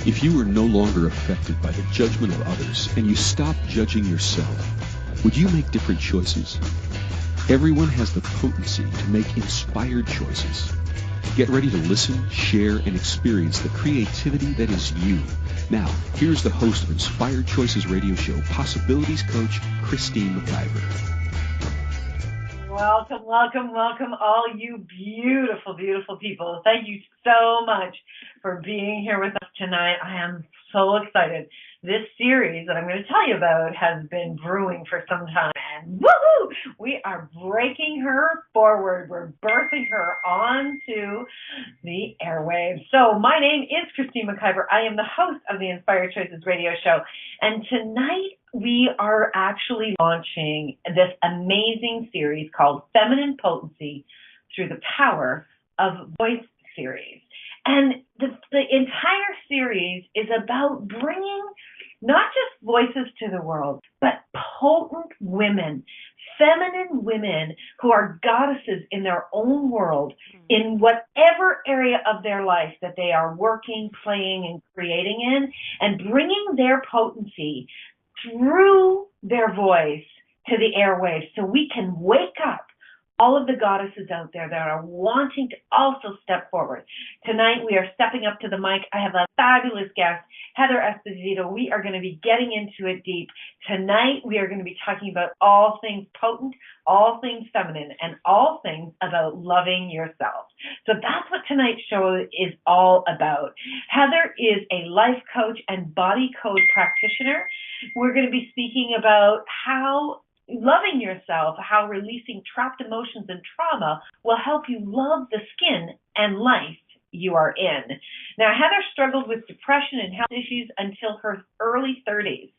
If you are no longer affected by the judgment of others and you stop judging yourself, would you make different choices? Everyone has the potency to make inspired choices. Get ready to listen, share, and experience the creativity that is you. Now, here's the host of Inspired Choices Radio Show, Possibilities Coach, Christine McIver. Welcome, welcome, welcome, all you beautiful, beautiful people. Thank you so much for being here with us tonight. I am so excited. This series that I'm going to tell you about has been brewing for some time, and woohoo! We are breaking her forward. We're birthing her onto the airwaves. So my name is Christine McIver. I am the host of the Inspired Choices Radio Show, and tonight we are actually launching this amazing series called Feminine Potency Through the Power of Voice series. And the entire series is about bringing not just voices to the world, but potent women, feminine women who are goddesses in their own world, in whatever area of their life that they are working, playing, and creating in, and bringing their potency through their voice to the airwaves so we can wake up all of the goddesses out there that are wanting to also step forward. Tonight we are stepping up to the mic. I have a fabulous guest, Heather Esposito. We are going to be getting into it deep. Tonight we are going to be talking about all things potent, all things feminine, and all things about loving yourself. So that's what tonight's show is all about. Heather is a life coach and body code practitioner. We're going to be speaking about how loving yourself, how releasing trapped emotions and trauma will help you love the skin and life you are in. Now, Heather struggled with depression and health issues until her early 30s.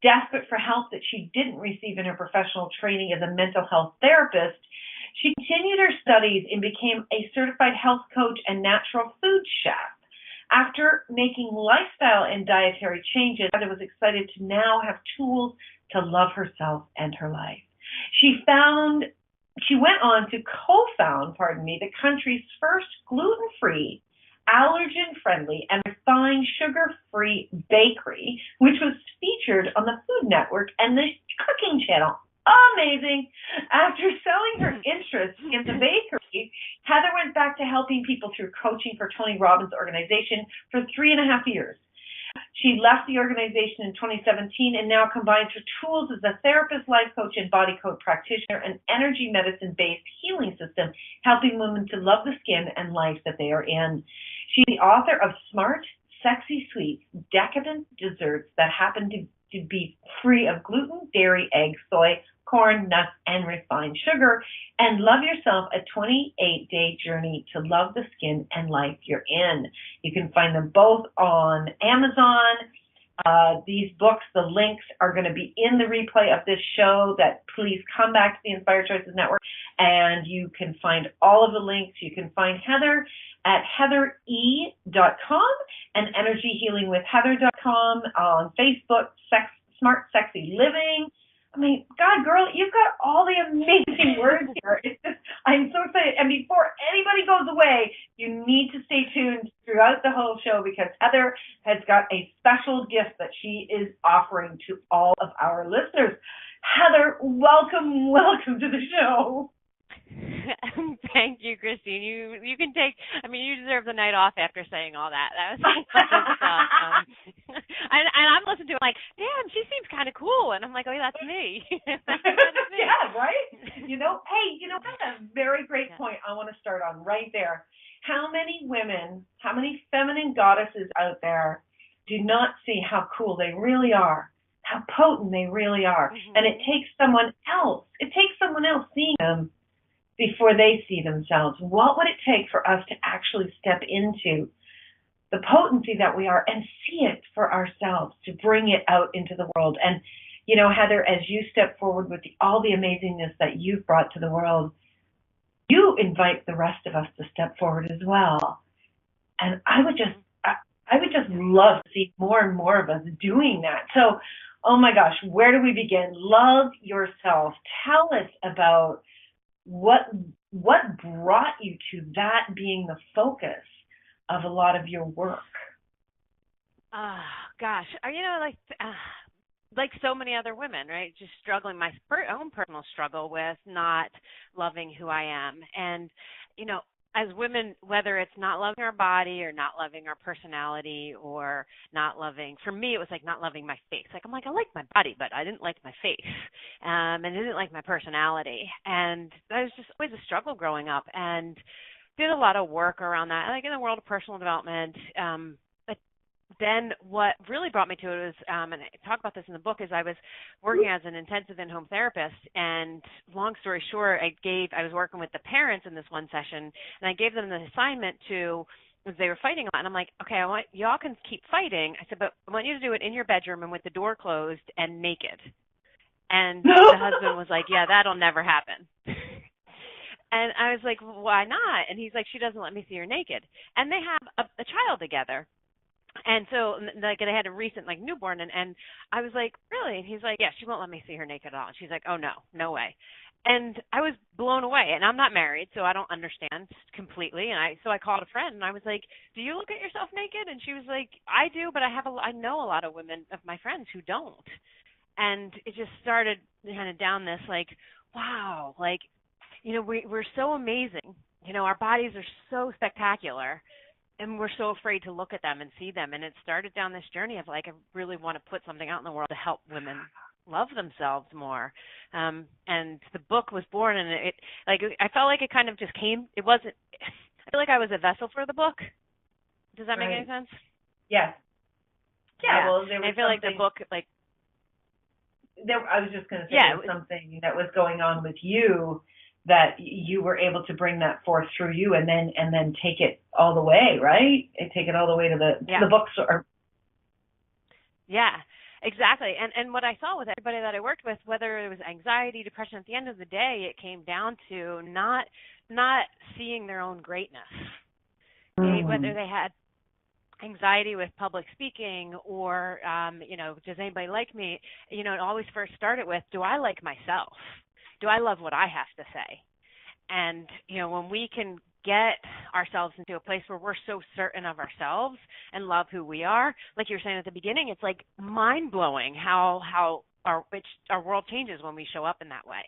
Desperate for help that she didn't receive in her professional training as a mental health therapist, she continued her studies and became a certified health coach and natural food chef. After making lifestyle and dietary changes, Heather was excited to now have tools to love herself and her life. She went on to co-found, the country's first gluten-free, allergen-friendly, and refined sugar-free bakery, which was featured on the Food Network and the Cooking Channel. Amazing. After selling her interest in the bakery, Heather went back to helping people through coaching for Tony Robbins' organization for 3.5 years. She left the organization in 2017 and now combines her tools as a therapist, life coach, and body code practitioner, an energy medicine-based healing system, helping women to love the skin and life that they are in. She's the author of Smart, Sexy Sweets, Decadent Desserts that happen to be free of gluten, dairy, eggs, soy, corn, nuts, and refined sugar, and Love Yourself, a 28-day journey to love the skin and life you're in. You can find them both on Amazon. These books, the links are going to be in the replay of this show. That please come back to the Inspired Choices Network, and you can find all of the links. You can find Heather at heathere.com and energyhealingwithheather.com on Facebook, Smart Sexy Living. I mean, God, girl, you've got all the amazing words here. It's just, I'm so excited. And before anybody goes away, you need to stay tuned throughout the whole show because Heather has got a special gift that she is offering to all of our listeners. Heather, welcome to the show. Thank you, Christine. You can take. I mean, you deserve the night off after saying all that. That was good stuff. And I'm listening to it like, damn, she seems kind of cool. And I'm like, oh yeah, that's me. That's me. Yeah, right. That's a very great point. I want to start on right there. How many women, how many feminine goddesses out there do not see how cool they really are, how potent they really are, and it takes someone else. It takes someone else seeing them before they see themselves. What would it take for us to actually step into the potency that we are and see it for ourselves, to bring it out into the world? And, Heather, as you step forward with all the amazingness that you've brought to the world, you invite the rest of us to step forward as well. And I would just love to see more and more of us doing that. So, oh my gosh, where do we begin? Love yourself. Tell us about what brought you to that being the focus of a lot of your work. Gosh, like so many other women, right? Just struggling, my own personal struggle with not loving who I am. And, as women, whether it's not loving our body or not loving our personality or not loving, for me, it was like not loving my face. Like, I'm like, I like my body, but I didn't like my face. And I didn't like my personality. And that was just always a struggle growing up, and did a lot of work around that, like in the world of personal development. Then what really brought me to it was, and I talk about this in the book, is I was working as an intensive in-home therapist, and long story short, I was working with the parents in this one session, and I gave them the assignment because they were fighting a lot, and I'm like, okay, y'all can keep fighting. I said, but I want you to do it in your bedroom and with the door closed and naked. And the husband was like, yeah, that'll never happen. And I was like, why not? And he's like, she doesn't let me see her naked. And they have a child together. And so, like, they had a recent, newborn, and I was like, really? And he's like, yeah, she won't let me see her naked at all. And she's like, oh, no way. And I was blown away. And I'm not married, so I don't understand completely. And so I called a friend, and I was like, do you look at yourself naked? And she was like, I do, but I know a lot of women, of my friends, who don't. And it just started kind of down this, wow, we're so amazing. Our bodies are so spectacular. And we're so afraid to look at them and see them. And it started down this journey of I really want to put something out in the world to help women love themselves more. And the book was born, and I felt like it kind of just came. It wasn't, I feel like I was a vessel for the book. Does that make any sense? Yes. Yeah. Well, I feel like the book, I was just going to say there was something that was going on with you, that you were able to bring that forth through you, and then take it all the way, right? Take it all the way to the bookstore. Yeah, exactly. And what I saw with everybody that I worked with, whether it was anxiety, depression, at the end of the day, it came down to not seeing their own greatness. Whether they had anxiety with public speaking or, does anybody like me? It always first started with, do I like myself? Do I love what I have to say? And, when we can get ourselves into a place where we're so certain of ourselves and love who we are, like you were saying at the beginning, it's mind-blowing how our world changes when we show up in that way.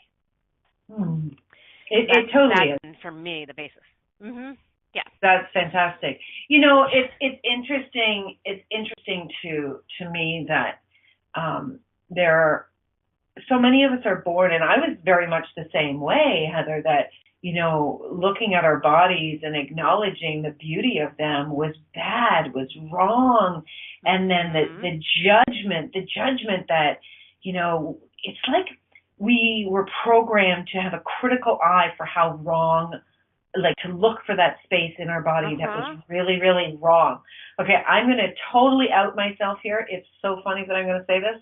It totally is. For me, the basis. Mm-hmm. Yeah. That's fantastic. It's interesting. It's interesting to me that there are so many of us are born, and I was very much the same way, Heather, that, looking at our bodies and acknowledging the beauty of them was bad, was wrong. And then the judgment that, it's like we were programmed to have a critical eye for how wrong, to look for that space in our body that was really, really wrong. Okay, I'm going to totally out myself here. It's so funny that I'm going to say this.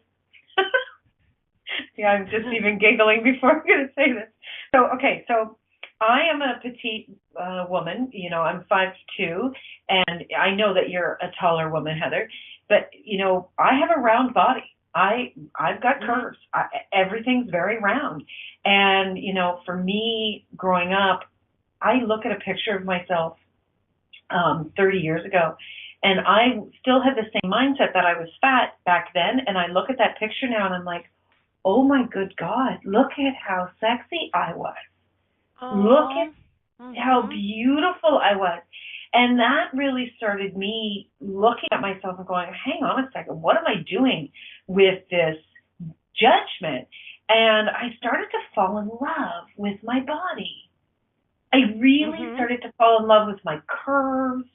Yeah, I'm just even giggling before I'm going to say this. So I am a petite woman. I'm 5'2", and I know that you're a taller woman, Heather. But I have a round body. I've got curves. Everything's very round. And for me, growing up, I look at a picture of myself 30 years ago, and I still had the same mindset that I was fat back then. And I look at that picture now, and I'm like, oh my good God, look at how sexy I was. Look at how beautiful I was. And that really started me looking at myself and going, hang on a second, what am I doing with this judgment? And I started to fall in love with my body. I really started to fall in love with my curves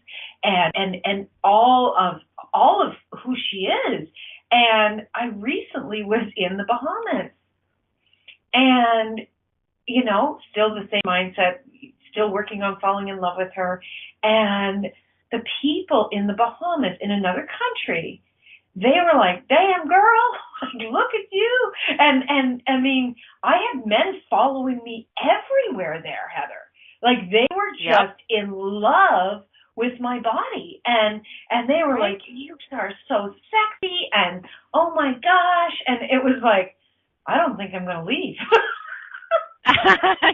and all of who she is. And I recently was in the Bahamas, and, still the same mindset, still working on falling in love with her. And the people in the Bahamas, in another country, they were like, damn girl, look at you. And I mean, I had men following me everywhere there, Heather. They were just in love with my body, and they were like, you are so sexy, and oh my gosh, and it was like, I don't think I'm going to leave.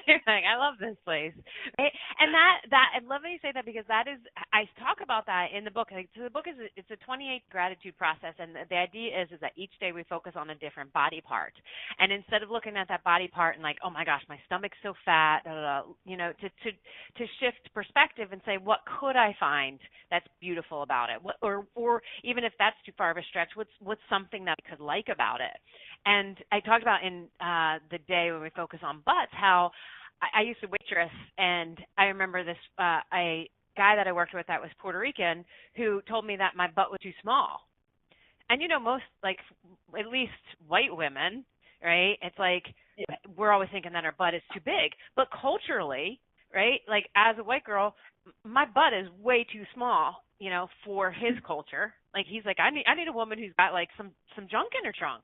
You're like, I love this place, right? And I love that you say that, because that is, I talk about that in the book. So the book it's a 28 gratitude process, and the idea is that each day we focus on a different body part, and instead of looking at that body part and like, oh my gosh, my stomach's so fat, to shift perspective and say, what could I find that's beautiful about it, or even if that's too far of a stretch, what's something that I could like about it. And I talked about in the day when we focus on butts how I used to waitress, and I remember this a guy that I worked with that was Puerto Rican who told me that my butt was too small. And most, like, at least white women, right? It's like we're always thinking that our butt is too big, but culturally, right? Like, as a white girl, my butt is way too small, for his culture. Like, he's like, I need a woman who's got like some junk in her trunk.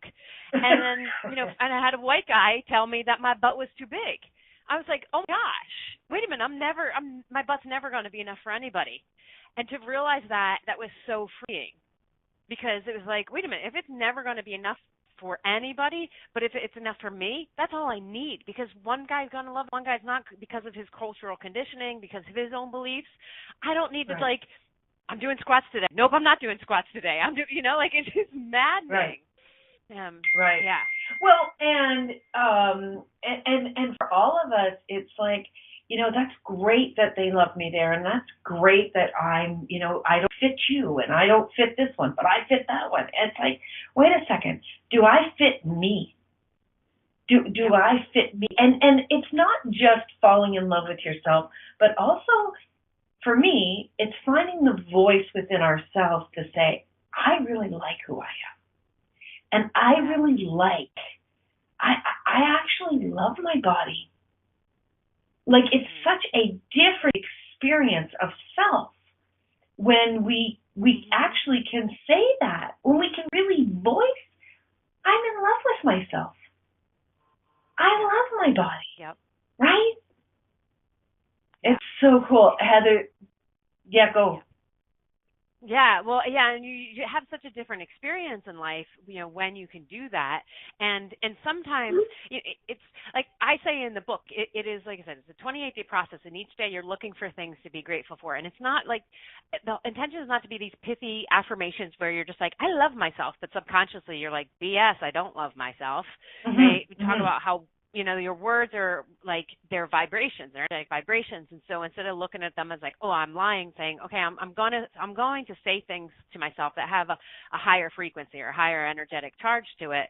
And then, and I had a white guy tell me that my butt was too big. I was like, oh my gosh, wait a minute, my butt's never going to be enough for anybody. And to realize that was so freeing, because it was like, wait a minute, if it's never going to be enough for anybody, but if it's enough for me, that's all I need, because one guy's going to love, one guy's not, because of his cultural conditioning, because of his own beliefs. I don't need to like, I'm doing squats today. Nope, I'm not doing squats today. I'm doing, like, it's just maddening. Right. Yeah. Well, and for all of us, it's like, that's great that they love me there, and that's great that I'm, I don't fit you, and I don't fit this one, but I fit that one. And it's like, wait a second, do I fit me? Do I fit me? And it's not just falling in love with yourself, but also, for me, it's finding the voice within ourselves to say, I really like who I am. And I really I actually love my body. Like, it's such a different experience of self when we actually can say that, when we can really voice, I'm in love with myself. I love my body. Yep. Right? It's so cool. Heather, go. Yeah, well, yeah, and you have such a different experience in life, when you can do that, and sometimes it's like I say in the book, it is, like I said, it's a 28-day process, and each day you're looking for things to be grateful for, and it's not like, the intention is not to be these pithy affirmations where you're just like, I love myself, but subconsciously you're like, BS, I don't love myself, right? We talk about how your words are like, they're vibrations, they're energetic vibrations. And so instead of looking at them as like, oh, I'm lying, saying, okay, I'm going to say things to myself that have a higher frequency or a higher energetic charge to it.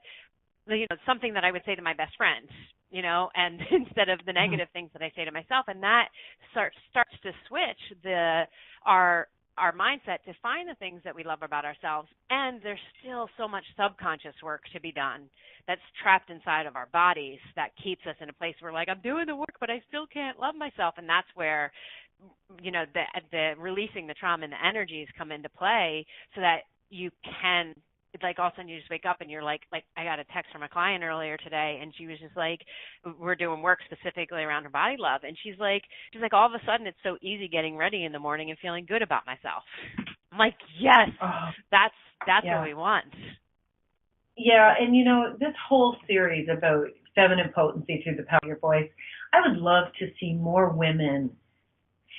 Something that I would say to my best friend, and instead of the negative things that I say to myself, and that starts to switch our mindset to find the things that we love about ourselves. And there's still so much subconscious work to be done that's trapped inside of our bodies that keeps us in a place where, like, I'm doing the work, but I still can't love myself. And that's where, the releasing the trauma and the energies come into play, so that you can, like, all of a sudden you just wake up and you're like I got a text from a client earlier today, and she was just like, we're doing work specifically around her body love, and she's like all of a sudden it's so easy getting ready in the morning and feeling good about myself. I'm like, yes, that's what we want. Yeah, and this whole series about feminine potency through the power of your voice, I would love to see more women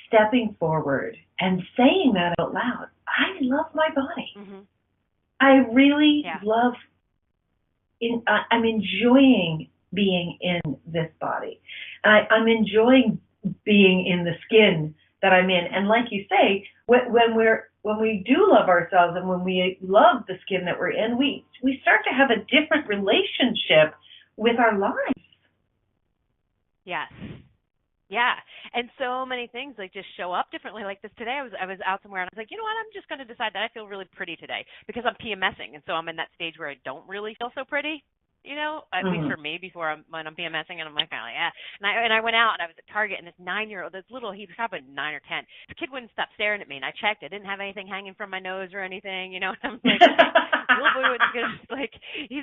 stepping forward and saying that out loud. I love my body. Mm-hmm. I really love, I'm enjoying being in this body. I'm enjoying being in the skin that I'm in. And like you say, when we do love ourselves and when we love the skin that we're in, we start to have a different relationship with our lives. Yes. Yeah, and so many things like just show up differently. Like this today, I was out somewhere and I was like, you know what? I'm just going to decide that I feel really pretty today because I'm PMSing, and so I'm in that stage where I don't really feel so pretty. At least for me, when I'm PMSing, and I'm like, oh yeah. And I went out and I was at Target, and this 9-year-old, he was probably 9 or 10. The kid wouldn't stop staring at me, and I checked. I didn't have anything hanging from my nose or anything, And I'm like, little boy was just like, he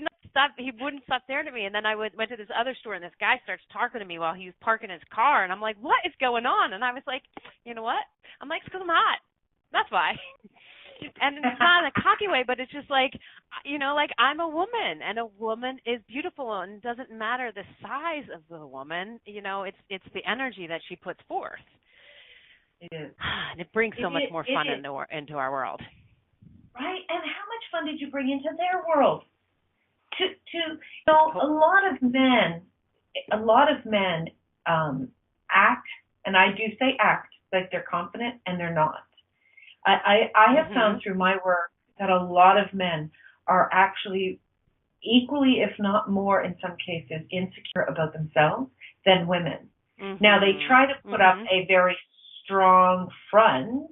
wouldn't stop staring at me. And then I went to this other store, and this guy starts talking to me while he was parking his car, and I'm like, what is going on? And I was like, you know what? I'm like, it's because I'm hot. That's why. And it's not in a cocky way, but it's just like, like I'm a woman, and a woman is beautiful, and it doesn't matter the size of the woman. It's the energy that she puts forth. It is. And it brings so much more fun into our world. Right? And how much fun did you bring into their world? A lot of men act, and I do say act, like they're confident, and they're not. I have found through my work that a lot of men are actually equally, if not more in some cases, insecure about themselves than women. Now, they try to put up a very strong front,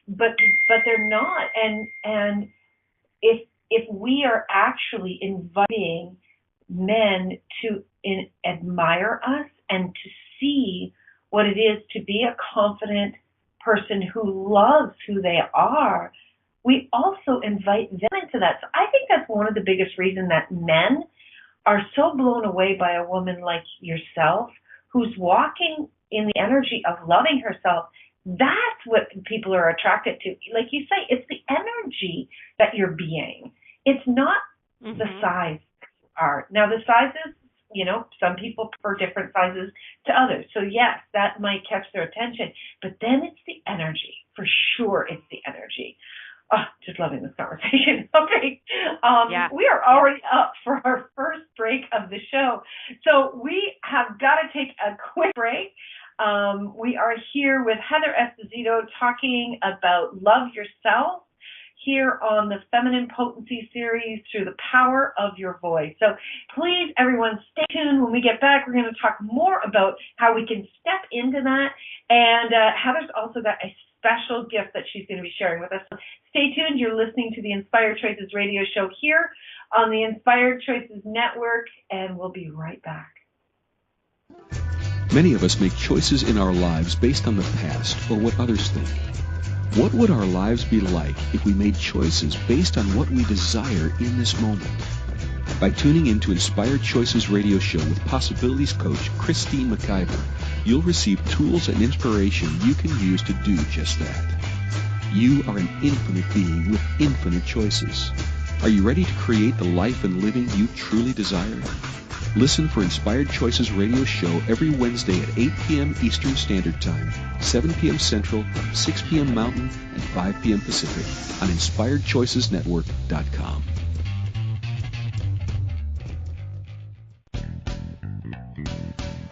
but they're not. And if we are actually inviting men to admire us and to see what it is to be a confident person who loves who they are, we also invite them into that. So I think that's one of the biggest reasons that men are so blown away by a woman like yourself, who's walking in the energy of loving herself. That's what people are attracted to. Like you say, it's the energy that you're being. It's not the size you are. Now, the sizes, some people prefer different sizes to others. So, yes, that might catch their attention. But then it's the energy. For sure, it's the energy. Oh, just loving this conversation. Okay. We are already up for our first break of the show. So we have got to take a quick break. We are here with Heather Esposito talking about love yourself here on the Feminine Potency series through the power of your voice. So please, everyone, stay tuned. When we get back, we're going to talk more about how we can step into that. And Heather's also got a special gift that she's going to be sharing with us. So stay tuned. You're listening to the Inspired Choices radio show here on the Inspired Choices Network, and we'll be right back. Many of us make choices in our lives based on the past or what others think. What would our lives be like if we made choices based on what we desire in this moment? By tuning in to Inspired Choices radio show with Possibilities Coach Christine McIver, you'll receive tools and inspiration you can use to do just that. You are an infinite being with infinite choices. Are you ready to create the life and living you truly desire? Listen for Inspired Choices radio show every Wednesday at 8 p.m. Eastern Standard Time, 7 p.m. Central, 6 p.m. Mountain, and 5 p.m. Pacific on InspiredChoicesNetwork.com.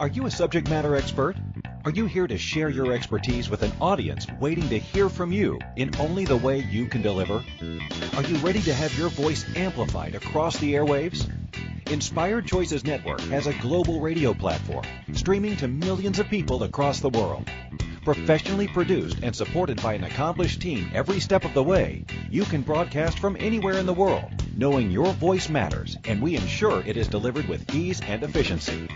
Are you a subject matter expert? Are you here to share your expertise with an audience waiting to hear from you in only the way you can deliver? Are you ready to have your voice amplified across the airwaves? Inspired Choices Network has a global radio platform streaming to millions of people across the world. Professionally produced and supported by an accomplished team every step of the way, you can broadcast from anywhere in the world, knowing your voice matters, and we ensure it is delivered with ease and efficiency.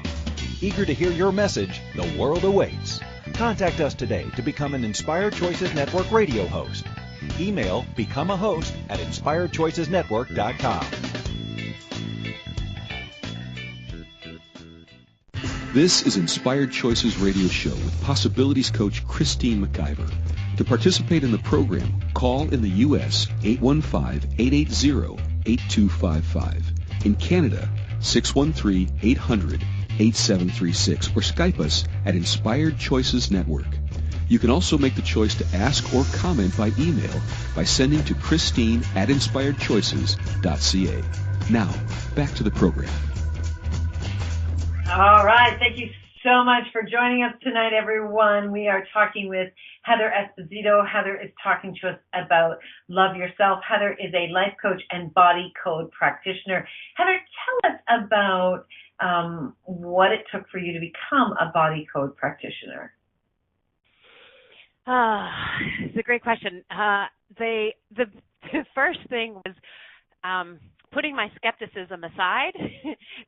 Eager to hear your message, the world awaits. Contact us today to become an Inspired Choices Network radio host. Email becomeahost@inspiredchoicesnetwork.com. This is Inspired Choices Radio Show with Possibilities Coach Christine McIver. To participate in the program, call in the U.S. 815-880-8255. In Canada, 613-800-8736. Or Skype us at Inspired Choices Network. You can also make the choice to ask or comment by email by sending to Christine@InspiredChoices.ca. Now, back to the program. All right. Thank you so much for joining us tonight, everyone. We are talking with Heather Esposito. Heather is talking to us about love yourself. Heather is a life coach and body code practitioner. Heather, tell us about what it took for you to become a body code practitioner. It's a great question. The first thing was putting my skepticism aside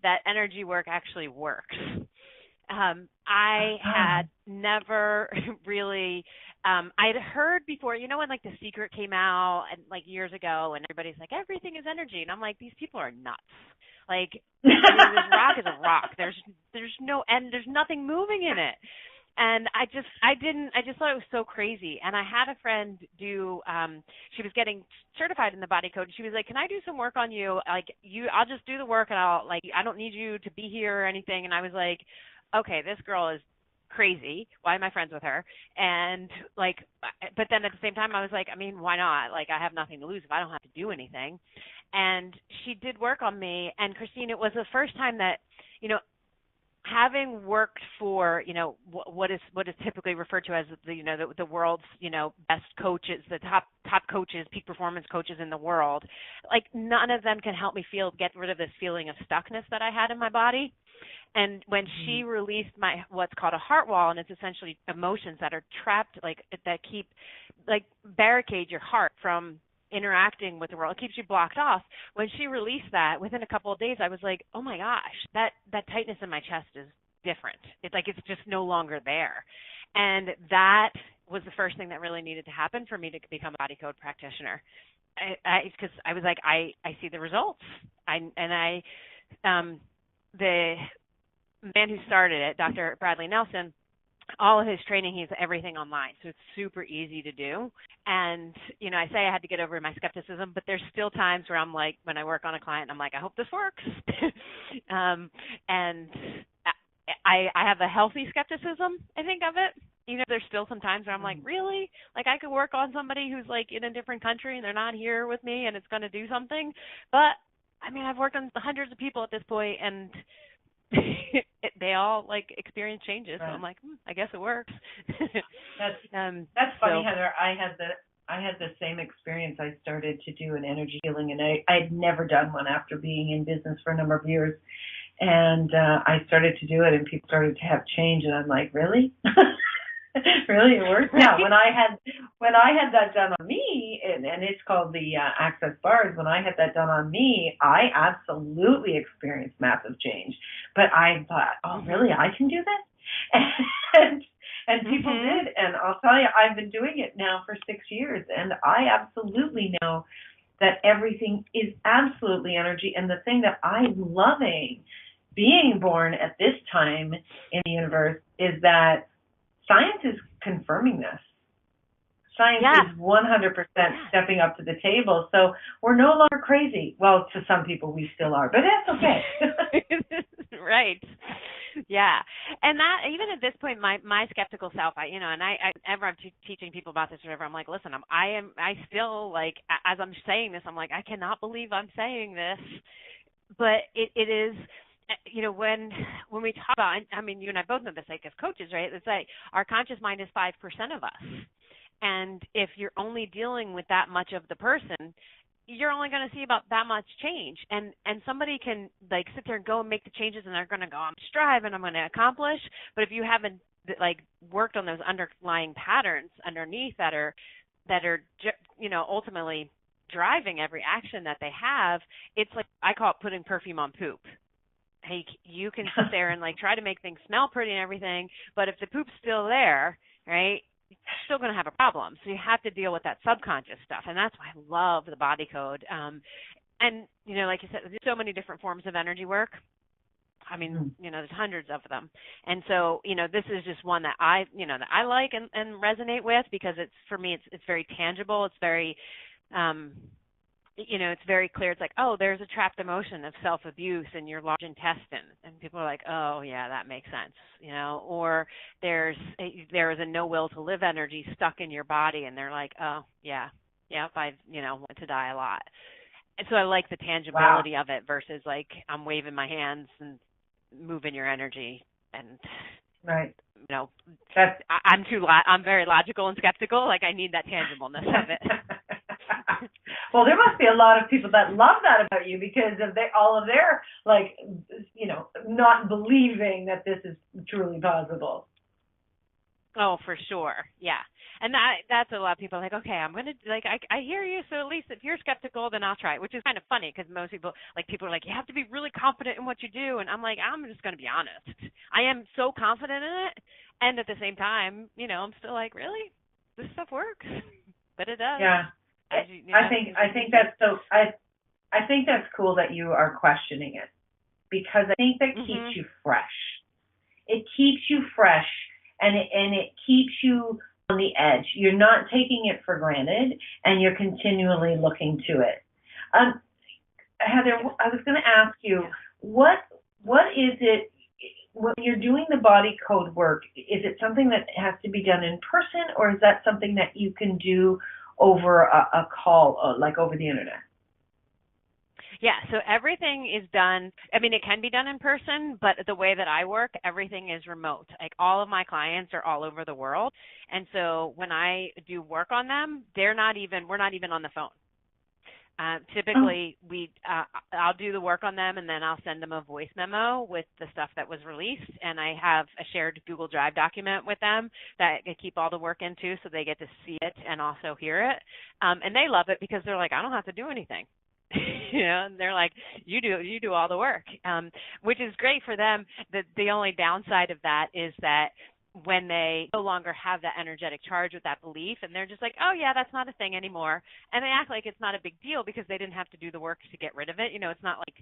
that energy work actually works. I had never really, I'd heard before, when like The Secret came out and like years ago and everybody's like, everything is energy. And I'm like, these people are nuts. Like, this rock is a rock. There's no end. There's nothing moving in it. And I just thought it was so crazy. And I had a friend do, she was getting certified in the body code. She was like, can I do some work on you? Like I'll just do the work and I don't need you to be here or anything. And I was like, okay, this girl is crazy. Why am I friends with her? And like, but then at the same time, I was like, I mean, why not? Like, I have nothing to lose if I don't have to do anything. And she did work on me. And Christine, it was the first time that, having worked for, what is typically referred to as the world's, best coaches, the top coaches, peak performance coaches in the world, like none of them can help me get rid of this feeling of stuckness that I had in my body. And when she released what's called a heart wall, and it's essentially emotions that are trapped, that keep, barricade your heart from interacting with the world. It keeps you blocked off. When she released that, within a couple of days, I was like, oh my gosh, that tightness in my chest is different. It's like it's just no longer there. And that was the first thing that really needed to happen for me to become a body code practitioner. Because I was like, I see the results. The man who started it, Dr. Bradley Nelson, all of his training, he's everything online, so it's super easy to do. And, I say I had to get over my skepticism, but there's still times where I'm like, when I work on a client, I'm like, I hope this works. And I have a healthy skepticism, I think, of it. There's still some times where I'm like, really? Like, I could work on somebody who's, like, in a different country and they're not here with me and it's going to do something. But, I mean, I've worked on hundreds of people at this point, and they all experience changes. Right. So I'm like, I guess it works. That's funny, Heather. I had the same experience. I started to do an energy healing, and I'd never done one after being in business for a number of years. And I started to do it, and people started to have change, and I'm like, really? Really, it works? Yeah. When I had that done on me, and it's called the access bars. When I had that done on me, I absolutely experienced massive change. But I thought, oh, really? I can do this? And people did. And I'll tell you, I've been doing it now for 6 years, and I absolutely know that everything is absolutely energy. And the thing that I'm loving being born at this time in the universe is that science is confirming this. Science is 100% stepping up to the table. So we're no longer crazy. Well, to some people we still are, but that's okay. Right. Yeah. And that, even at this point, my skeptical self, whenever I'm teaching people about this or whatever, I'm like, listen, I still, as I'm saying this, I'm like, I cannot believe I'm saying this. But it is, when we talk about, I mean, you and I both know this, as coaches, right? It's like our conscious mind is 5% of us. And if you're only dealing with that much of the person, you're only going to see about that much change. And somebody can sit there and go and make the changes, and they're going to go, I'm strive and I'm going to accomplish. But if you haven't worked on those underlying patterns underneath that are ultimately driving every action that they have, it's like, I call it putting perfume on poop. Hey, you can sit there and try to make things smell pretty and everything, but if the poop's still there, right, you're still going to have a problem. So you have to deal with that subconscious stuff, and that's why I love the body code. And like you said, there's so many different forms of energy work. I mean, there's hundreds of them, and so this is just one that I like and resonate with, because it's, for me, it's very tangible. It's very it's very clear. It's like, oh, there's a trapped emotion of self-abuse in your large intestine. And people are like, oh, yeah, that makes sense, Or there is a no will to live energy stuck in your body, and they're like, oh, yeah, I've, want to die a lot. And so I like the tangibility of it versus I'm waving my hands and moving your energy. And, right. I'm very logical and skeptical. I need that tangibleness of it. Well, there must be a lot of people that love that about you, because of all of their, not believing that this is truly possible. Oh, for sure. Yeah. And that's a lot of people are like, okay, I'm going to, I hear you, so at least if you're skeptical, then I'll try it, which is kind of funny, because most people, people are like, you have to be really confident in what you do. And I'm like, I'm just going to be honest. I am so confident in it. And at the same time, I'm still like, really? This stuff works? But it does. Yeah. I think that's cool that you are questioning it, because I think that keeps you fresh. It keeps you fresh, and it keeps you on the edge. You're not taking it for granted, and you're continually looking to it. Heather, I was going to ask you, what is it when you're doing the body code work? Is it something that has to be done in person, or is that something that you can do over a call, like over the internet? Yeah, so everything is done, I mean, it can be done in person, but the way that I work, everything is remote. Like, all of my clients are all over the world, and so when I do work on them, we're not even on the phone. Typically, I'll do the work on them, and then I'll send them a voice memo with the stuff that was released, and I have a shared Google Drive document with them that I keep all the work into, so they get to see it and also hear it. And they love it because they're like, I don't have to do anything. And they're like, you do all the work, which is great for them. The only downside of that is that when they no longer have that energetic charge with that belief, and they're just like, oh yeah, that's not a thing anymore, and they act like it's not a big deal because they didn't have to do the work to get rid of it. It's not like,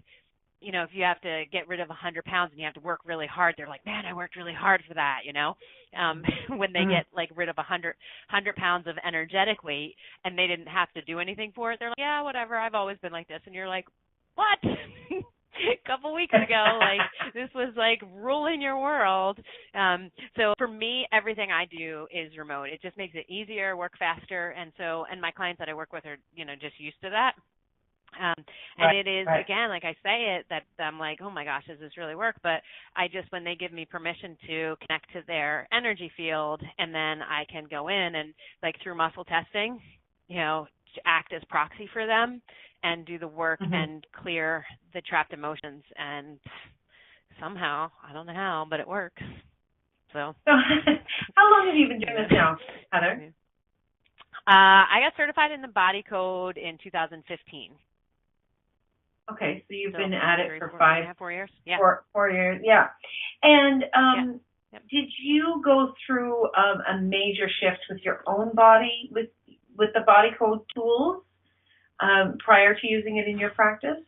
if you have to get rid of 100 pounds and you have to work really hard, they're like, man, I worked really hard for that, when they get like rid of 100 pounds of energetic weight and they didn't have to do anything for it, they're like, yeah, whatever, I've always been like this. And you're like, what? A couple weeks ago, like, this was like ruling your world. So for me, everything I do is remote. It just makes it easier, work faster. And my clients that I work with are, just used to that. And it is, again, like I say it, that I'm like, oh my gosh, does this really work? But when they give me permission to connect to their energy field, and then I can go in and, like, through muscle testing, act as proxy for them and do the work and clear the trapped emotions. And somehow, I don't know how, but it works. So how long have you been doing this now, Heather? I got certified in the Body Code in 2015. Okay, so you've been at it for 4 years. Yeah. 4 years, yeah. And did you go through a major shift with your own body with the Body Code tools prior to using it in your practice?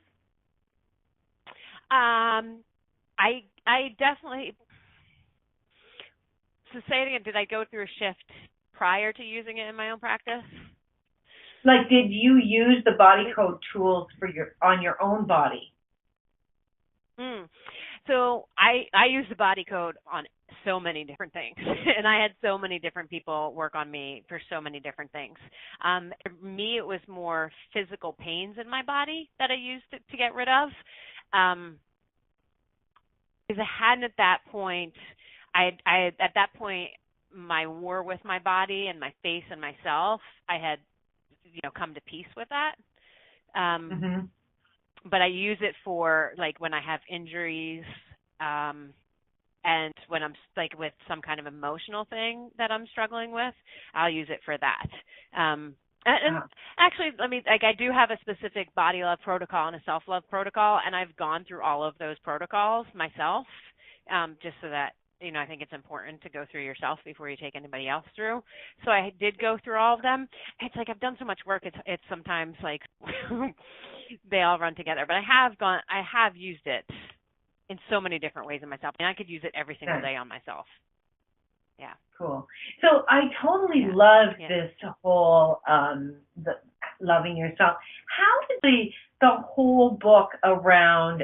I definitely. So say it again. Did I go through a shift prior to using it in my own practice? Like, did you use the Body Code tools on your own body? So I use the Body Code on so many different things, and I had so many different people work on me for so many different things. For me, it was more physical pains in my body that I used to get rid of. Because I hadn't at that point, at that point, my war with my body and my face and myself, I had come to peace with that. But I use it for, like, when I have injuries, and when I'm, like, with some kind of emotional thing that I'm struggling with, I'll use it for that. And actually, I do have a specific body love protocol and a self-love protocol, and I've gone through all of those protocols myself, just so that, I think it's important to go through yourself before you take anybody else through. So I did go through all of them. It's like I've done so much work. It's sometimes like they all run together. But I have used it in so many different ways in myself, and I could use it every single day on myself. Yeah. Cool. So I totally love this whole the loving yourself. How did the whole book around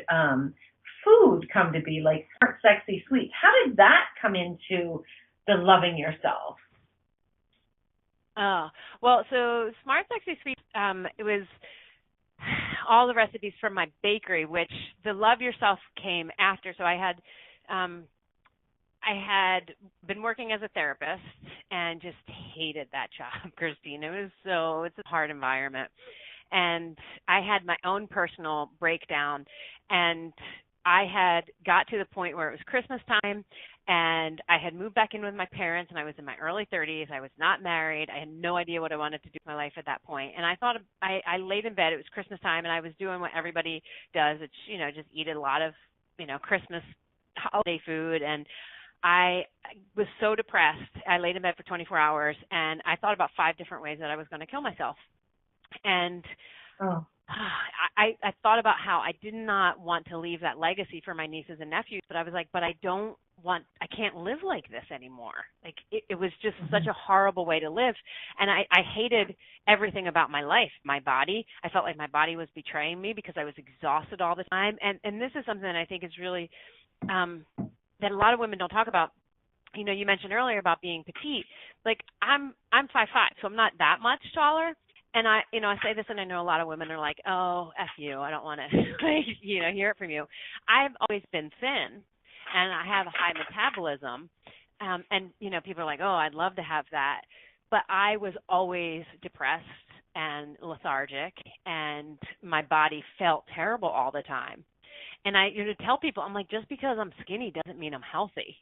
food come to be, like Smart, Sexy, Sweet? How did that come into the loving yourself? Well, so Smart, Sexy, Sweet, it was all the recipes from my bakery, which the Love Yourself came after. So I had been working as a therapist and just hated that job, Christine. It's a hard environment. And I had my own personal breakdown, and I had got to the point where it was Christmas time, and I had moved back in with my parents, and I was in my early 30s. I was not married. I had no idea what I wanted to do with my life at that point. And I thought, I laid in bed. It was Christmas time, and I was doing what everybody does. It's, just eat a lot of, Christmas holiday food. And I was so depressed. I laid in bed for 24 hours, and I thought about 5 different ways that I was going to kill myself. And I thought about how I did not want to leave that legacy for my nieces and nephews, but I was like, but I don't can't live like this anymore. Like it was just such a horrible way to live. And I hated everything about my life, my body. I felt like my body was betraying me because I was exhausted all the time. And this is something that I think is really, that a lot of women don't talk about. You know, you mentioned earlier about being petite. Like I'm 5'5", so I'm not that much taller. And I say this, and I know a lot of women are like, oh, F you, I don't want to, hear it from you. I've always been thin, and I have a high metabolism. And, people are like, oh, I'd love to have that. But I was always depressed and lethargic, and my body felt terrible all the time. And I tell people, I'm like, just because I'm skinny doesn't mean I'm healthy.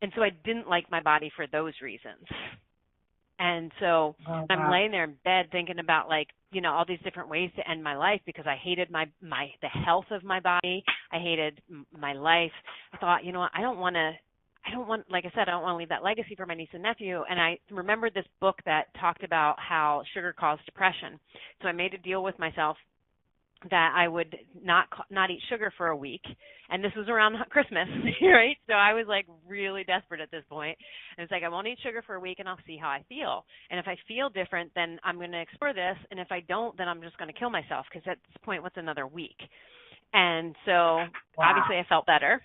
And so I didn't like my body for those reasons. And so I'm laying there in bed thinking about all these different ways to end my life because I hated the health of my body. I hated my life. I thought, I don't want, like I said, I don't want to leave that legacy for my niece and nephew. And I remembered this book that talked about how sugar caused depression. So I made a deal with myself that I would not eat sugar for a week. And this was around Christmas, right? So I was really desperate at this point. And it's I won't eat sugar for a week and I'll see how I feel. And if I feel different, then I'm going to explore this. And if I don't, then I'm just going to kill myself because at this point, what's another week? And so obviously I felt better.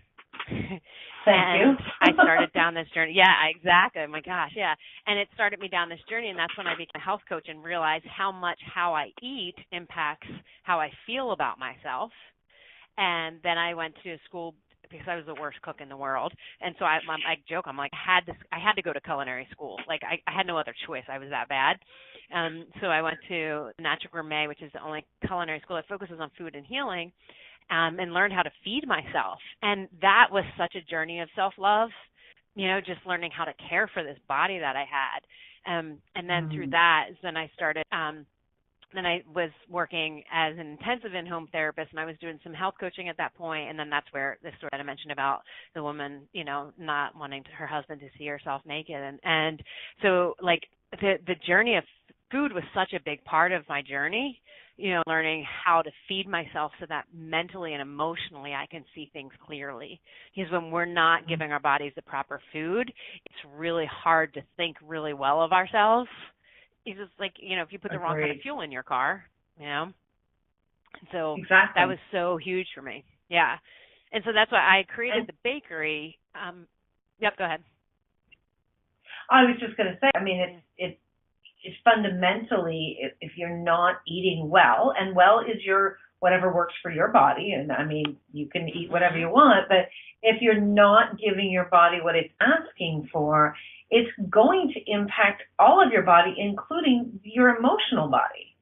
Thank you. I started down this journey. Yeah, exactly. Oh my gosh, yeah. And it started me down this journey, and that's when I became a health coach and realized how much how I eat impacts how I feel about myself. And then I went to school because I was the worst cook in the world. And so I joke, I'm like, I had to go to culinary school. I had no other choice. I was that bad. So I went to Natural Gourmet, which is the only culinary school that focuses on food and healing. And learned how to feed myself. And that was such a journey of self-love, just learning how to care for this body that I had. And then through that, then I started, then I was working as an intensive in-home therapist, and I was doing some health coaching at that point. And then that's where the story that I mentioned about the woman, not wanting her husband to see herself naked. And so the journey of food was such a big part of my journey. Learning how to feed myself so that mentally and emotionally I can see things clearly. Because when we're not giving our bodies the proper food, it's really hard to think really well of ourselves. It's just if you put the wrong kind of fuel in your car, And so exactly. That was so huge for me. Yeah. And so that's why I created the bakery. Yep, go ahead. I was just going to say, it's fundamentally, if you're not eating well, and well is your whatever works for your body, and you can eat whatever you want, but if you're not giving your body what it's asking for, it's going to impact all of your body, including your emotional body.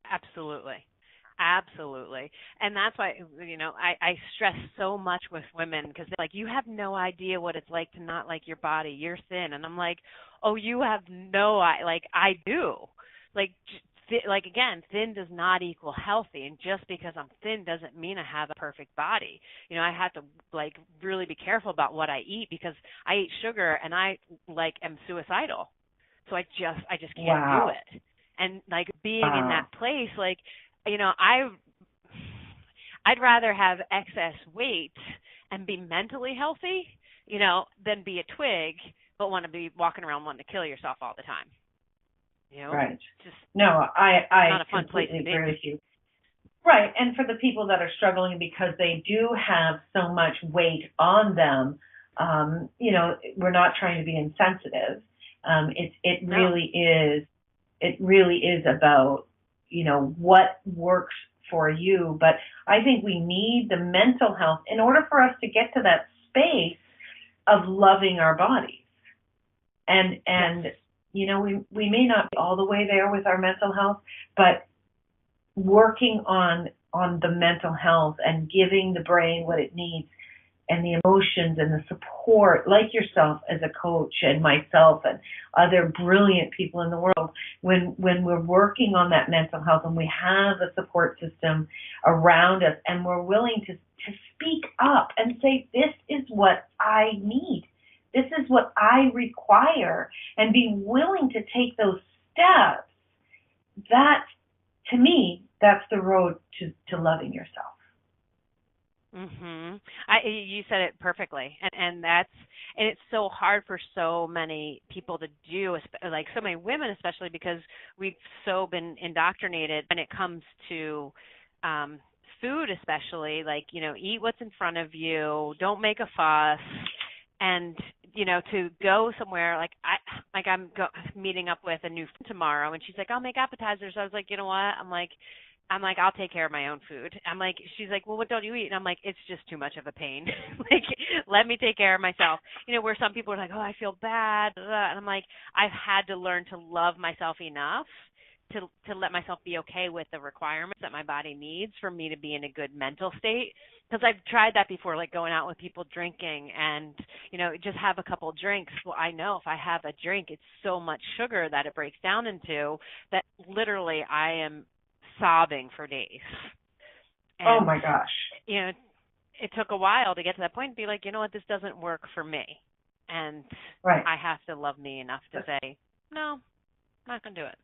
Absolutely. And that's why, I stress so much with women because they're like, you have no idea what it's like to not like your body. You're thin. And I'm like, oh, you have no, I do. Again, thin does not equal healthy. And just because I'm thin doesn't mean I have a perfect body. I have to really be careful about what I eat because I eat sugar and I am suicidal. So I just can't do it. And being in that place, I'd rather have excess weight and be mentally healthy, than be a twig but want to be walking around wanting to kill yourself all the time. Right. Just I not a fun place to be. Agree with you. Right, and for the people that are struggling because they do have so much weight on them, we're not trying to be insensitive. It really is about what works for you. But I think we need the mental health in order for us to get to that space of loving our bodies. And we may not be all the way there with our mental health, but working on the mental health and giving the brain what it needs and the emotions and the support, like yourself as a coach and myself and other brilliant people in the world, when we're working on that mental health and we have a support system around us and we're willing to speak up and say, this is what I need, this is what I require, and be willing to take those steps, that, to me, that's the road to loving yourself. Mhm. You said it perfectly, and it's so hard for so many people to do, like so many women, especially because we've so been indoctrinated when it comes to food, especially like eat what's in front of you, don't make a fuss, and to go somewhere I'm meeting up with a new friend tomorrow, and she's like, I'll make appetizers. I was like, you know what? I'm like, I'll take care of my own food. I'm like, she's like, well, what don't you eat? And I'm like, it's just too much of a pain. Like, let me take care of myself. Where some people are like, oh, I feel bad. And I'm like, I've had to learn to love myself enough to let myself be okay with the requirements that my body needs for me to be in a good mental state. Because I've tried that before, like going out with people drinking and, just have a couple drinks. Well, I know if I have a drink, it's so much sugar that it breaks down into that literally I am sobbing for days. And, oh my gosh. It took a while to get to that point and be like, you know what, this doesn't work for me. And right. I have to love me enough to say, no, I'm not going to do it.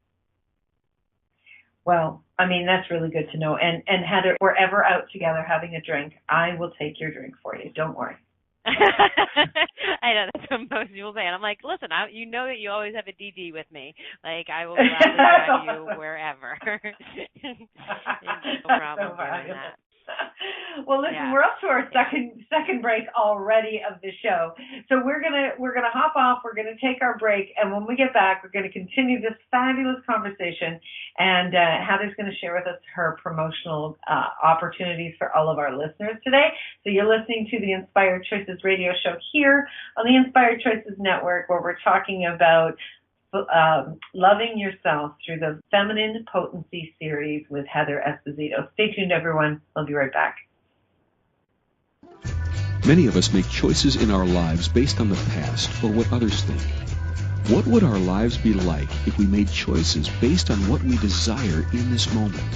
Well, I mean, that's really good to know. And Heather, if we're ever out together having a drink, I will take your drink for you. Don't worry. I know that's what most people say. And I'm like, listen, you know that you always have a DD with me. Like, I will gladly drive you wherever. No problem doing that. Well, listen, we're up to our second break already of the show. So we're gonna hop off. We're gonna take our break, and when we get back, we're gonna continue this fabulous conversation. And Heather's gonna share with us her promotional opportunities for all of our listeners today. So you're listening to the Inspired Choices radio show here on the Inspired Choices Network, where we're talking about loving yourself through the Feminine Potency series with Heather Esposito. Stay tuned, everyone. I'll be right back. Many of us make choices in our lives based on the past or what others think. What would our lives be like if we made choices based on what we desire in this moment?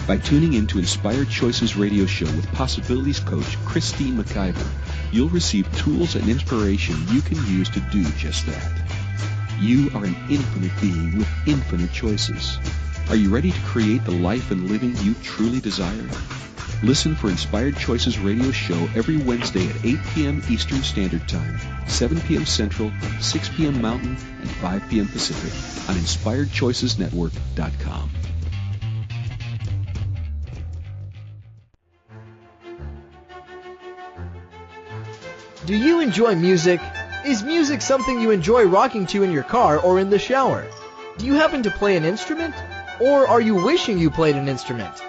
By tuning in to Inspired Choices radio show with Possibilities Coach Christine McIver, you'll receive tools and inspiration you can use to do just that. You are an infinite being with infinite choices. Are you ready to create the life and living you truly desire? Listen for Inspired Choices radio show every Wednesday at 8 p.m. Eastern Standard Time, 7 p.m. Central, 6 p.m. Mountain, and 5 p.m. Pacific on InspiredChoicesNetwork.com. Do you enjoy music? Is music something you enjoy rocking to in your car or in the shower? Do you happen to play an instrument? Or are you wishing you played an instrument?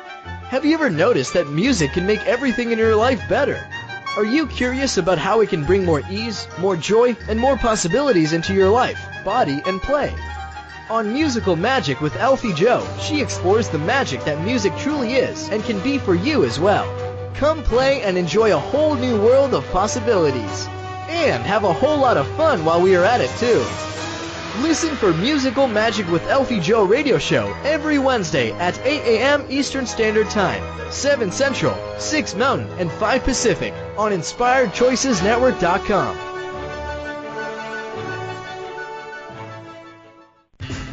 Have you ever noticed that music can make everything in your life better? Are you curious about how it can bring more ease, more joy, and more possibilities into your life, body, and play? On Musical Magic with Alfie Joe, she explores the magic that music truly is and can be for you as well. Come play and enjoy a whole new world of possibilities. And have a whole lot of fun while we are at it, too. Listen for Musical Magic with Alfie Joe radio show every Wednesday at 8 a.m. Eastern Standard Time, 7 Central, 6 Mountain, and 5 Pacific on InspiredChoicesNetwork.com.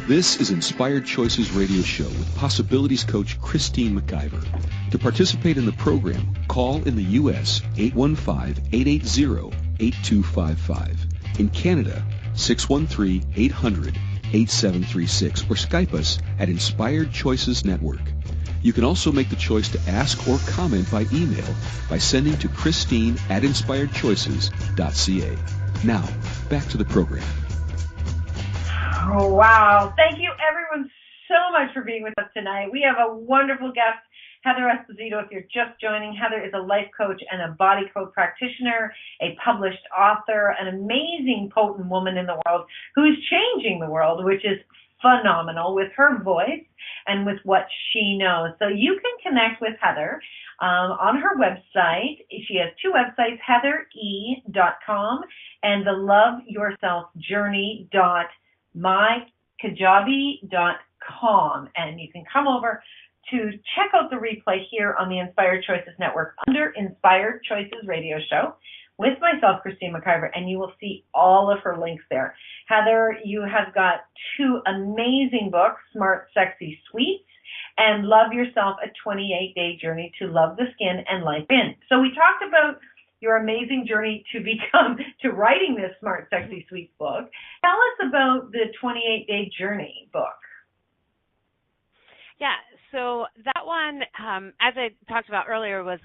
This is Inspired Choices radio show with Possibilities Coach Christine McIver. To participate in the program, call in the U.S. 815-880-8255. In Canada, 613-800-8736, or Skype us at Inspired Choices Network. You can also make the choice to ask or comment by email by sending to Christine@InspiredChoices.ca. Now, back to the program. Oh, wow. Thank you, everyone, so much for being with us tonight. We have a wonderful guest, Heather Esposito. If you're just joining, Heather is a life coach and a body code practitioner, a published author, an amazing, potent woman in the world who's changing the world, which is phenomenal, with her voice and with what she knows. So you can connect with Heather on her website. She has two websites, heathere.com and the loveyourselfjourney.mykajabi.com. And you can come over to check out the replay here on the Inspired Choices Network under Inspired Choices Radio Show with myself, Christine McIver, and you will see all of her links there. Heather, you have got two amazing books, Smart, Sexy, Sweet, and Love Yourself, a 28-day journey to love the skin and life in. So we talked about your amazing journey to writing this Smart, Sexy, Sweet book. Tell us about the 28-day journey book. Yeah, so that one, as I talked about earlier, was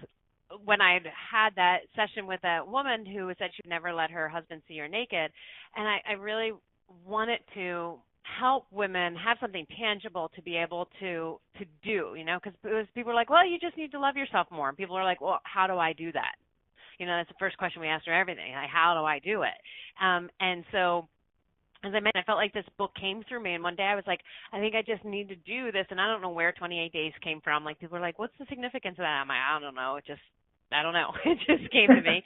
when I had that session with a woman who said she'd never let her husband see her naked, and I really wanted to help women have something tangible to be able to do, because people are like, well, you just need to love yourself more. And people are like, well, how do I do that? That's the first question we ask her, everything, like, how do I do it? And so, as I mentioned, I felt like this book came through me, and one day I was like, I think I just need to do this, and I don't know where 28 days came from. Like, people are like, what's the significance of that? I'm like, I don't know. I don't know. It just came to me.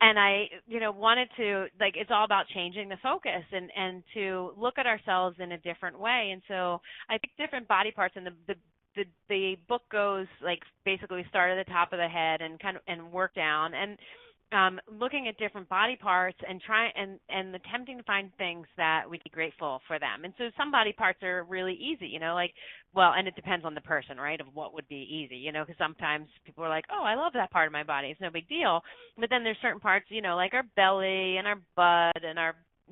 And I wanted to, like, it's all about changing the focus and to look at ourselves in a different way. And so I picked different body parts, and the book goes, like, basically start at the top of the head and work down, and looking at different body parts and attempting to find things that we can be grateful for them. And so some body parts are really easy, and it depends on the person, right, of what would be easy, because sometimes people are like, oh, I love that part of my body. It's no big deal. But then there's certain parts, like our belly and our butt and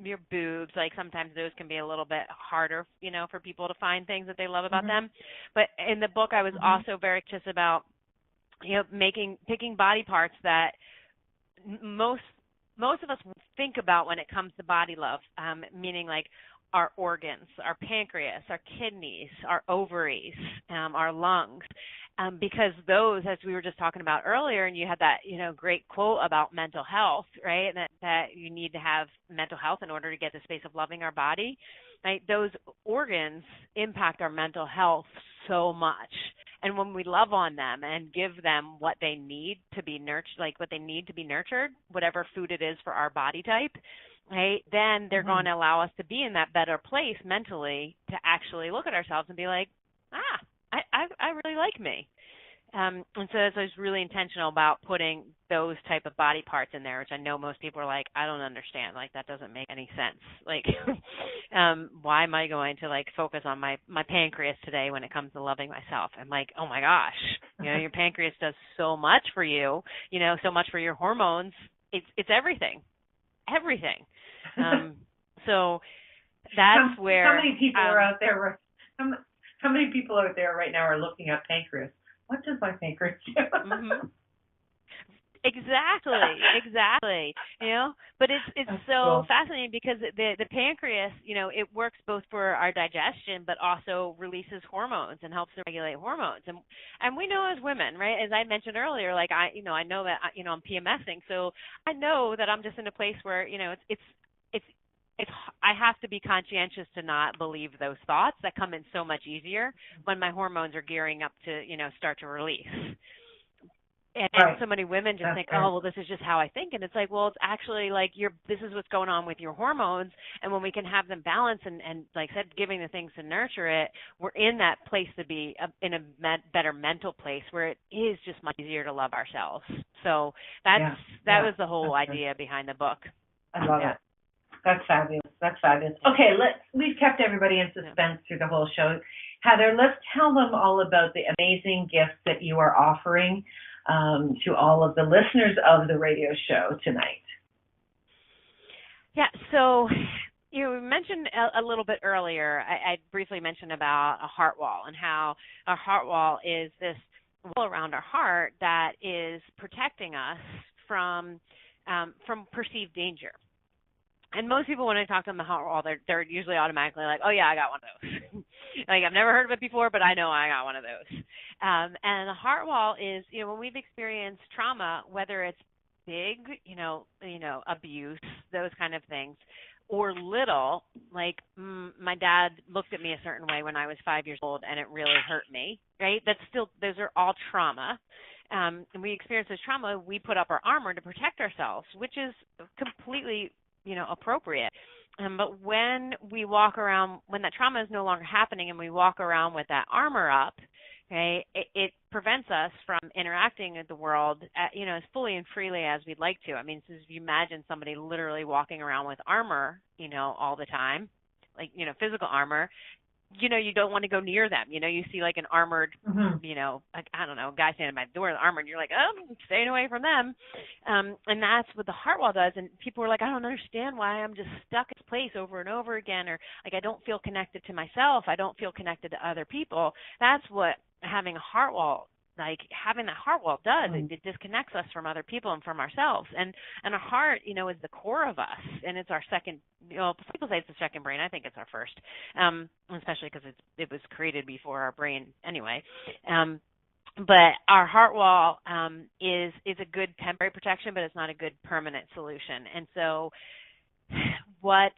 your boobs, like sometimes those can be a little bit harder, for people to find things that they love about them. But in the book, I was also very anxious about, picking body parts that most of us think about when it comes to body love, meaning like our organs, our pancreas, our kidneys, our ovaries, our lungs, because those, as we were just talking about earlier, and you had that, great quote about mental health, right, that you need to have mental health in order to get the space of loving our body, right? Those organs impact our mental health so much. And when we love on them and give them what they need to be nurtured, whatever food it is for our body type, right, then they're going to allow us to be in that better place mentally to actually look at ourselves and be like, I really like me. And so I was really intentional about putting those type of body parts in there, which I know most people are like, I don't understand. Like, that doesn't make any sense. Like, why am I going to, like, focus on my pancreas today when it comes to loving myself? I'm like, oh, my gosh, your pancreas does so much for you, so much for your hormones. It's everything. So that's where. How many people are out there? How many people out there right now are looking at pancreas? What does my pancreas do? Exactly. But it's That's so cool. fascinating because the pancreas, it works both for our digestion, but also releases hormones and helps to regulate hormones. And we know as women, right? As I mentioned earlier, like I know that I'm PMSing, so I know that I'm just in a place where it's I have to be conscientious to not believe those thoughts that come in so much easier when my hormones are gearing up to, start to release. And so many women just think, oh, well, this is just how I think. And it's like, well, it's actually like this is what's going on with your hormones. And when we can have them balanced and like I said, giving the things to nurture it, we're in that place to be in a better mental place where it is just much easier to love ourselves. So that was the whole idea behind the book. I love it. That's fabulous. Okay, we've kept everybody in suspense through the whole show. Heather, let's tell them all about the amazing gifts that you are offering to all of the listeners of the radio show tonight. Yeah, so you mentioned a little bit earlier, I briefly mentioned about a heart wall and how a heart wall is this wall around our heart that is protecting us from perceived danger. And most people, when I talk to them about heart wall, they're usually automatically like, oh, yeah, I got one of those. Like, I've never heard of it before, but I know I got one of those. And the heart wall is, when we've experienced trauma, whether it's big, abuse, those kind of things, or little, like my dad looked at me a certain way when I was 5 years old, and it really hurt me, right? Those are all trauma. And we experience this trauma, we put up our armor to protect ourselves, which is completely appropriate. But when we walk around, when that trauma is no longer happening and we walk around with that armor up, okay, it prevents us from interacting with the world, as fully and freely as we'd like to. I mean, so if you imagine somebody literally walking around with armor, all the time, like, physical armor, you don't want to go near them. You see like an armored, like, I don't know, guy standing by the door of the armor, and you're like, oh, I'm staying away from them. And that's what the heart wall does. And people are like, I don't understand why I'm just stuck in this place over and over again, or like I don't feel connected to myself. I don't feel connected to other people. That's what having a heart wall does. It disconnects us from other people and from ourselves. And our heart, is the core of us, and it's our second. People say it's the second brain. I think it's our first, especially because it was created before our brain anyway. But our heart wall is a good temporary protection, but it's not a good permanent solution. And so, what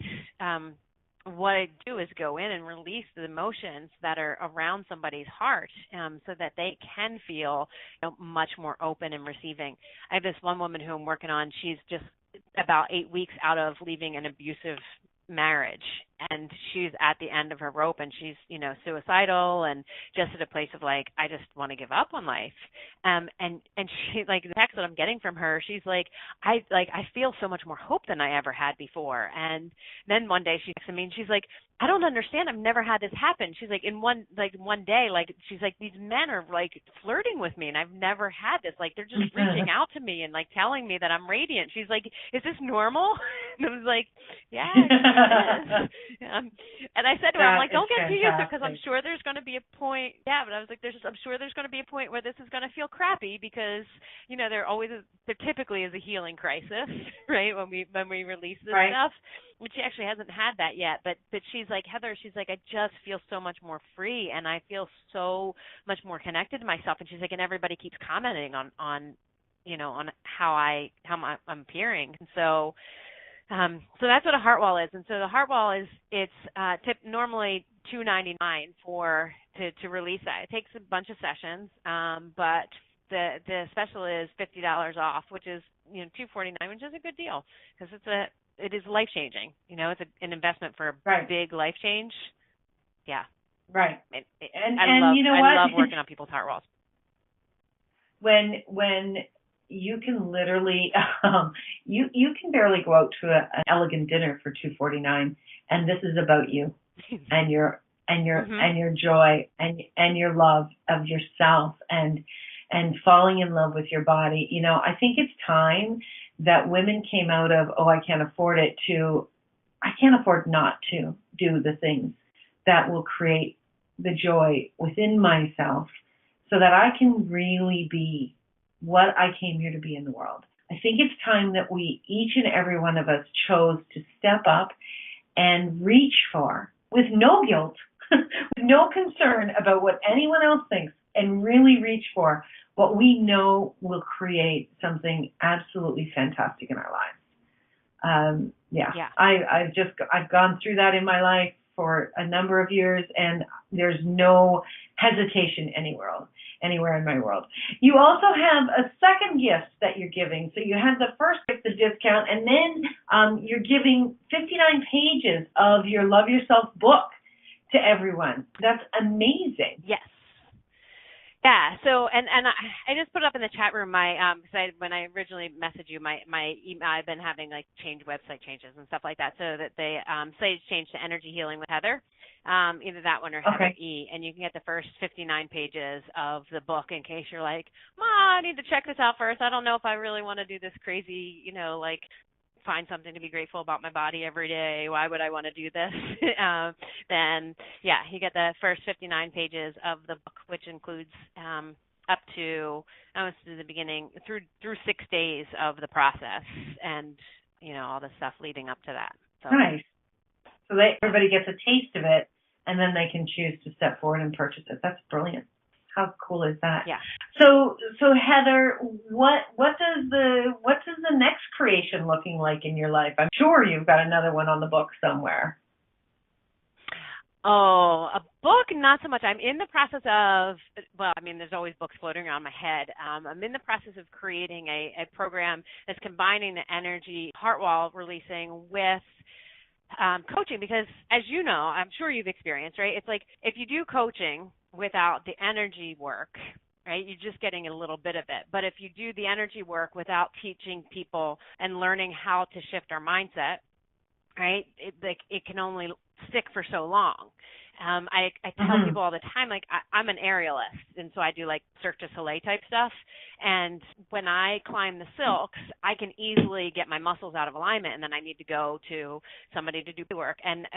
I do is go in and release the emotions that are around somebody's heart, so that they can feel much more open and receiving. I have this one woman who I'm working on. She's just about 8 weeks out of leaving an abusive marriage, and she's at the end of her rope, and she's suicidal and just at a place of like, I just want to give up on life. And she, like, the text that I'm getting from her, she's like, I feel so much more hope than I ever had before. And then one day she texted me and she's like, I don't understand. I've never had this happen. She's like, in one day, like, she's like, these men are like flirting with me, and I've never had this. Like, they're just reaching out to me and like telling me that I'm radiant. She's like, is this normal? And I was like, yeah, it is. And I said to her, I'm like, don't get too used to it, because I'm sure there's going to be a point. Yeah, but I was like, I'm sure there's going to be a point where this is going to feel crappy, because there typically is a healing crisis, right? When we release this stuff, which she actually hasn't had that yet. But she's like, Heather, she's like, I just feel so much more free, and I feel so much more connected to myself. And she's like, and everybody keeps commenting on how I'm appearing. And so that's what a heart wall is. And so the heart wall it's normally $299 to release that. It takes a bunch of sessions, but the special is $50 off, which is $249, which is a good deal, because it is life changing. It's an investment for a big life change. Yeah. Right. I love working on people's heart walls. When you can literally, you can barely go out to an elegant dinner for $249, and this is about you and your joy and your love of yourself and falling in love with your body. I think it's time that women came out of, I can't afford it, to I can't afford not to do the things that will create the joy within myself, so that I can really be what I came here to be in the world. I think it's time that we, each and every one of us, chose to step up and reach for, with no guilt, with no concern about what anyone else thinks, and really reach for what we know will create something absolutely fantastic in our lives. I've gone through that in my life for a number of years, and there's no hesitation anywhere in my world. You also have a second gift that you're giving. So you have the first gift, the discount, and then you're giving 59 pages of your Love Yourself book to everyone. That's amazing. Yes. Yeah. So, and I just put up in the chat room because when I originally messaged you, my email, I've been having like website changes and stuff like that. So that the site changed to Energy Healing with Heather, either that one or Heather E. And you can get the first 59 pages of the book in case you're like, I need to check this out first. I don't know if I really want to do this crazy, like find something to be grateful about my body every day. Why would I want to do this? Then, you get the first 59 pages of the book, which includes up to, almost to the beginning, through 6 days of the process and, all the stuff leading up to that. So. Nice. So everybody gets a taste of it, and then they can choose to step forward and purchase it. That's brilliant. How cool is that? Yeah. So Heather, what does the next creation looking like in your life? I'm sure you've got another one on the book somewhere. Oh, a book, not so much. I'm in the process of, there's always books floating around my head. I'm in the process of creating a program that's combining the energy heart wall releasing with coaching, because as you know, I'm sure you've experienced, right? It's like if you do coaching without the energy work, right, you're just getting a little bit of it. But if you do the energy work without teaching people and learning how to shift our mindset, right? It can only stick for so long. I tell people all the time, like, I'm an aerialist, and so I do like Cirque du Soleil type stuff. And when I climb the silks, I can easily get my muscles out of alignment, and then I need to go to somebody to do work. And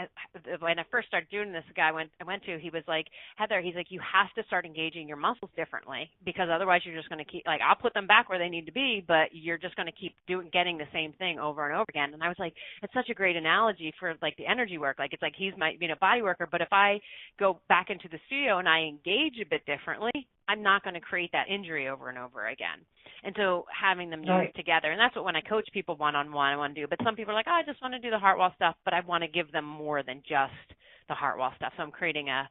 when I first started doing this, the guy I went to, he was like, Heather, he's like, you have to start engaging your muscles differently, because otherwise you're just going to keep, like, I'll put them back where they need to be, but you're just going to keep getting the same thing over and over again. And I was like, it's such a great analogy for like the energy work. Like, it's like he's my body worker, but if I go back into the studio and I engage a bit differently, I'm not going to create that injury over and over again. And so having them do it together, and that's what when I coach people one-on-one, I want to do. But some people are like, oh, I just want to do the heart wall stuff, but I want to give them more than just the heart wall stuff. So I'm creating a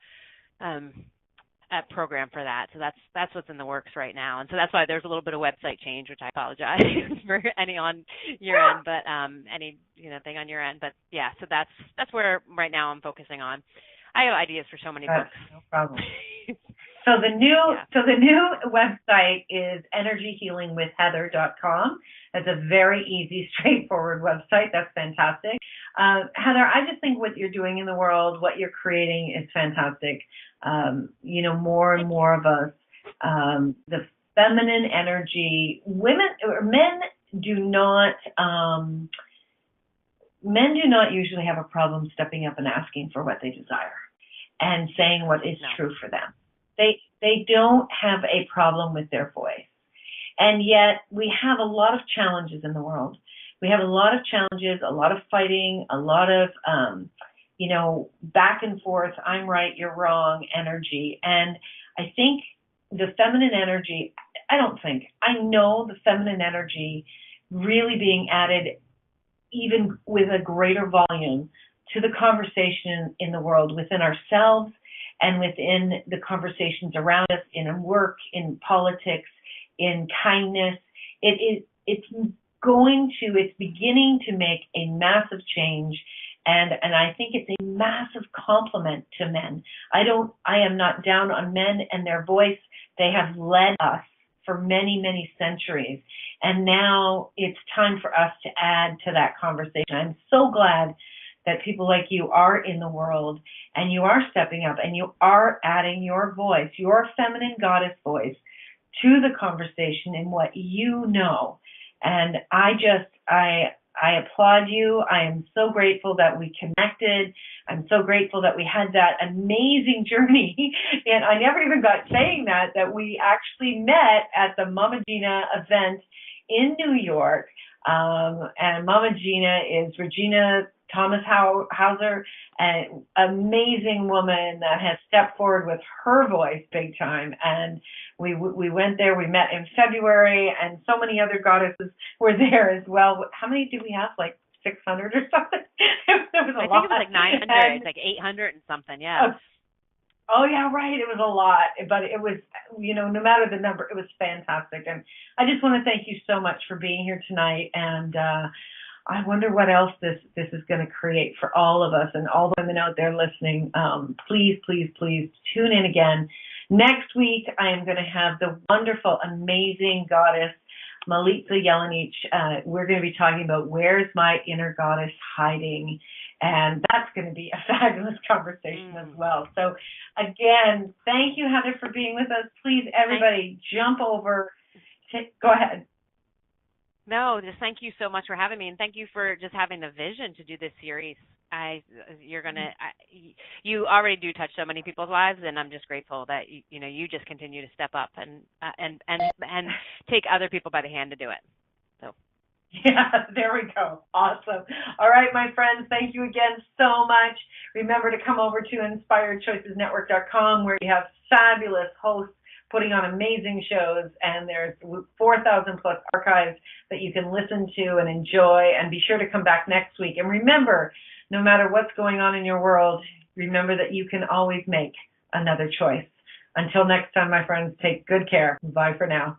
program for that. So that's what's in the works right now. And so that's why there's a little bit of website change, which I apologize for any on your end, but any thing on your end. But yeah, so that's where right now I'm focusing on. I have ideas for so many books. No problem. So the new website is energyhealingwithheather.com. That's a very easy, straightforward website. That's fantastic. Heather, I just think what you're doing in the world, what you're creating is fantastic. More and more of us, the feminine energy, men do not usually have a problem stepping up and asking for what they desire and saying what is true for them. They don't have a problem with their voice. And yet we have a lot of challenges in the world. We have a lot of challenges, a lot of fighting, a lot of, back and forth, I'm right, you're wrong energy. And I think the feminine energy, I know the feminine energy really being added even with a greater volume to the conversation in the world within ourselves and within the conversations around us in work, in politics, in kindness. It's beginning to make a massive change, and I think it's a massive compliment to men. I am not down on men and their voice. They have led us for many, many centuries, and now it's time for us to add to that conversation. I'm so glad that people like you are in the world and you are stepping up and you are adding your voice, your feminine goddess voice, to the conversation in what you know. And I applaud you. I am so grateful that we connected. I'm so grateful that we had that amazing journey. And I never even got saying that we actually met at the Mama Gina event in New York. And Mama Gina is Regina Thomas Hauser, an amazing woman that has stepped forward with her voice big time. And we went there. We met in February, and so many other goddesses were there as well. How many did we have? Like 600 or something? It was a lot. I think it was like 900. It's like 800 and something, yeah. Oh, yeah, right. It was a lot. But it was, no matter the number, it was fantastic. And I just want to thank you so much for being here tonight. And I wonder what else this is going to create for all of us and all the women out there listening. Please, please, please tune in again. Next week, I am going to have the wonderful, amazing goddess, Malitza Jelenich. We're going to be talking about where's my inner goddess hiding. And that's going to be a fabulous conversation as well. So, again, thank you, Heather, for being with us. Please, everybody, jump over. Go ahead. No, just thank you so much for having me, and thank you for just having the vision to do this series. You already do touch so many people's lives, and I'm just grateful that you just continue to step up and take other people by the hand to do it. So. Yeah, there we go. Awesome. All right, my friends, thank you again so much. Remember to come over to InspiredChoicesNetwork.com, where you have fabulous hosts putting on amazing shows, and there's 4,000 plus archives that you can listen to and enjoy, and be sure to come back next week. And remember, no matter what's going on in your world, remember that you can always make another choice. Until next time, my friends, take good care. Bye for now.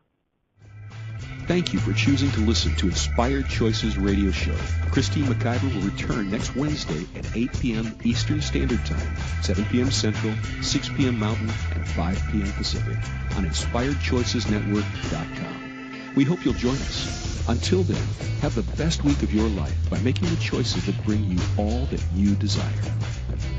Thank you for choosing to listen to Inspired Choices Radio Show. Christine McIver will return next Wednesday at 8 p.m. Eastern Standard Time, 7 p.m. Central, 6 p.m. Mountain, and 5 p.m. Pacific on InspiredChoicesNetwork.com. We hope you'll join us. Until then, have the best week of your life by making the choices that bring you all that you desire.